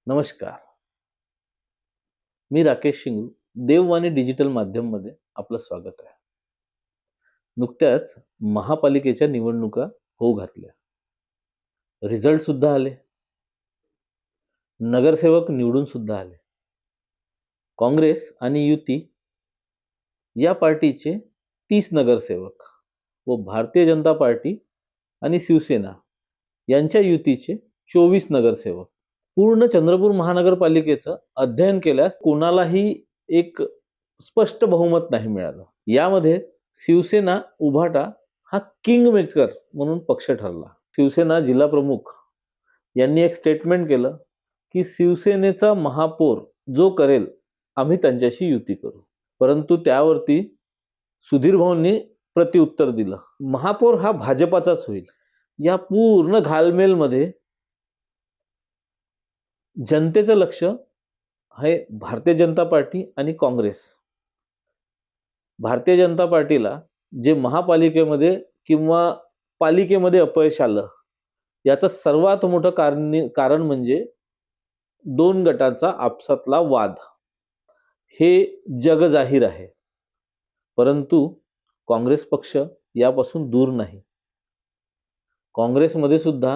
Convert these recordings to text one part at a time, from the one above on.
नमस्कार. मी राकेश शिंगू. देववाणी डिजिटल माध्यममध्ये आपलं स्वागत आहे. नुकत्याच महापालिकेच्या निवडणुका होऊ घातल्या. रिझल्ट सुद्धा आले. नगरसेवक निवडून सुद्धा आले. काँग्रेस आणि युती या पार्टीचे 30 नगरसेवक व भारतीय जनता पार्टी आणि शिवसेना यांच्या युतीचे 24 नगरसेवक. पूर्ण चंद्रपूर महानगरपालिकेचं अध्ययन केल्यास कोणालाही एक स्पष्ट बहुमत नाही मिळालं. यामध्ये शिवसेना उभाटा हा किंग मेकर म्हणून पक्ष ठरला. शिवसेना जिल्हा प्रमुख यांनी एक स्टेटमेंट केलं की शिवसेनेचा महापौर जो करेल आम्ही त्यांच्याशी युती करू. परंतु त्यावरती सुधीर भाऊंनी प्रत्युत्तर दिलं, महापौर हा भाजपाचाच होईल. या पूर्ण घालमेलमध्ये जनतेचं लक्ष आहे भारतीय जनता पार्टी आणि काँग्रेस. भारतीय जनता पार्टीला जे महापालिकेमध्ये किंवा पालिकेमध्ये अपयश आलं याचं सर्वात मोठं कारण म्हणजे 2 गटांचा आपसातला वाद. हे जगजाहीर आहे. परंतु काँग्रेस पक्ष यापासून दूर नाही. काँग्रेसमध्ये सुद्धा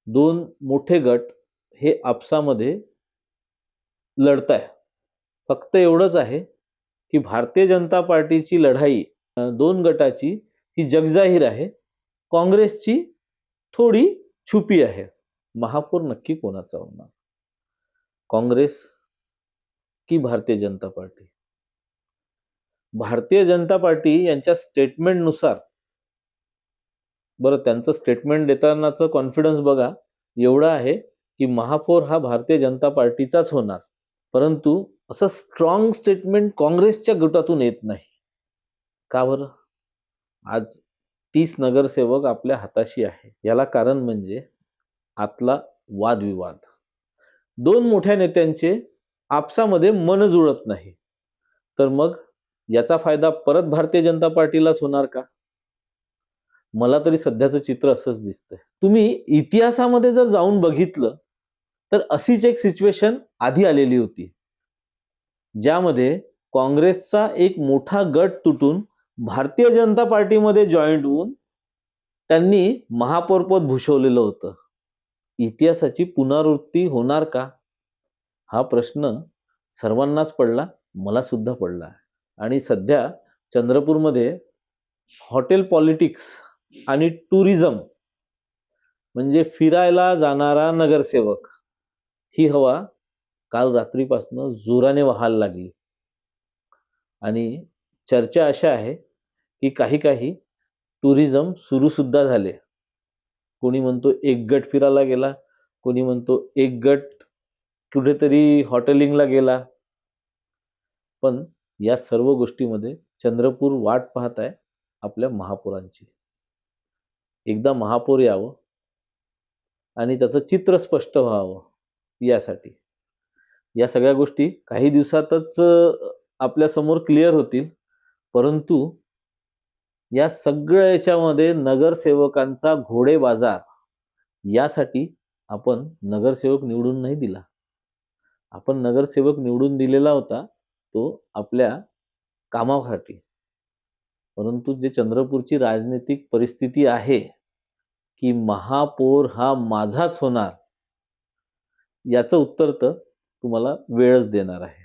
2 मोठे गट हे आपसामध्ये लढताय. फक्त एवढंच आहे की भारतीय जनता पार्टीची लढाई 2 गटाची ही जगजाहीर आहे. काँग्रेसची थोडी छुपी आहे. महापौर नक्की कोणाचा होणार? काँग्रेस की भारतीय जनता पार्टी? भारतीय जनता पार्टी यांच्या स्टेटमेंटनुसार, बरं त्यांचं स्टेटमेंट देतानाचं कॉन्फिडन्स बघा, एवढा आहे की महापौर हा भारतीय जनता पार्टीचाच होणार. परंतु असं स्ट्रॉंग स्टेटमेंट काँग्रेसच्या गटातून येत नाही. का बरं? आज 30 नगरसेवक आपल्या हाताशी आहे. याला कारण म्हणजे आतला वादविवाद. 2 मोठ्या नेत्यांचे आपसामध्ये मन जुळत नाही. तर मग याचा फायदा परत भारतीय जनता पार्टीलाच होणार का? मला तरी सध्याचं चित्र असंच दिसतंय. तुम्ही इतिहासामध्ये जर जाऊन बघितलं तर अशीच एक सिच्युएशन आधी आलेली होती, ज्यामध्ये काँग्रेसचा एक मोठा गट तुटून भारतीय जनता पार्टीमध्ये जॉईंट होऊन त्यांनी महापौरपद भूषवलेलं होतं. इतिहासाची पुनरावृत्ती होणार का? हा प्रश्न सर्वांनाच पडला, मला सुद्धा पडला. आणि सध्या चंद्रपूरमध्ये हॉटेल पॉलिटिक्स आणि टुरिझम म्हणजे फिरायला जाणारा नगरसेवक ही हवा काल रात्रीपासून जोराने वाहायला लागली. आणि चर्चा अशा आहे की काही टुरिझम सुरू सुद्धा झाले. कोणी म्हणतो एक गट फिरायला गेला, कोणी म्हणतो एक गट कुठेतरी हॉटेलिंगला गेला. पण या सर्व गोष्टीमध्ये चंद्रपूर वाट पाहत आहे आपल्या महापौरांची. एकदा महापौर यावं आणि त्याचं चित्र स्पष्ट व्हावं, यासाठी या सगळ्या गोष्टी काही दिवसातच आपल्या समोर क्लिअर होतील. परंतु या सगळ्या याच्यामध्ये नगरसेवकांचा घोडे बाजार, यासाठी आपण नगरसेवक निवडून नाही दिला. आपण नगरसेवक निवडून दिलेला होता तो आपल्या कामासाठी. परंतु जे चंद्रपूरची राजनीतिक परिस्थिती आहे की महापौर हा माझाच होणार, याचं उत्तर तर तुम्हाला वेळच देणार आहे.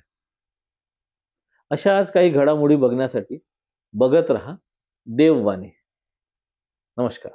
अशा आज काही घडामोडी बघण्यासाठी बघत रहा देववाणी. नमस्कार.